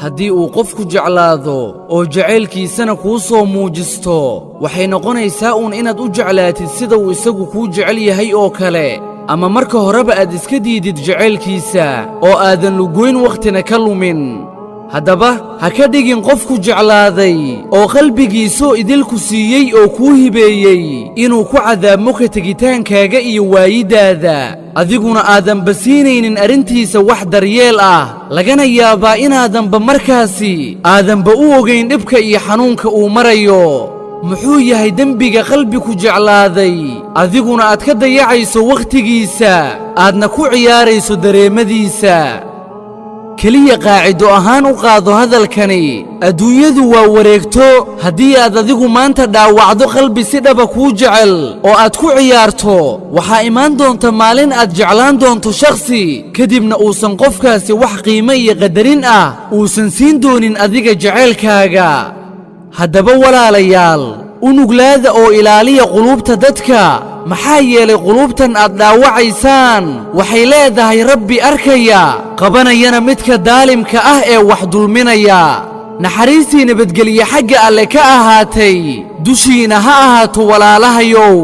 haddii uu qofku jeclaado oo jacaylkiisana kuu soo muujisto waxay noqonaysaa uun inaad u jeclaatid sida uu isagu kuu jecel yahay oo kale ama marka horeba aad iska diidid jacaylkiisa oo aadan lugoyn wakhtina ka lumin haddaba ha ka dhigin qofku jeclaaday oo qalbigiisoo idilku siiyey oo kuu hibeeyey inuu ku cadaabmo ka tegitaankaaga iyo waayidaada adiguna aadanba siinaynin arrintiisa wax daryeel ah lagana yaabaa inaadanba markaasi aadanba u ogayn dhibka iyo xanuunka uu marayo muxuu yahay dembiga qalbiku jeclaaday adiguna aad ka dayacayso wakhtigiisa aadna ku ciyaarayso dareemadiisa keliya qaacido ahaan u qaado hadalkani adduunyadu waa wareegto haddii aad adigu maanta dhaawacdo qalbi si dhaba kuu jecel oo aad ku ciyaarto waxaa imaan doonta maalin aad jeclaan doonto shakhsi kadibna uusan qofkaasi wax qiimo iyo qadarin ah uusan siin doonin adiga jacaylkaaga haddaba walaalayaal u nuglaada oo ilaaliya quluubta dadka maxaa yeelay quluubtan aad dhaawacaysaan waxay leedahay rabbi arkaya qabanayana midka daalimka ah ee wax dulminaya naxariistii nabadgelye xagga alle ka ahaatay dushiina ha ahaato walaalahayow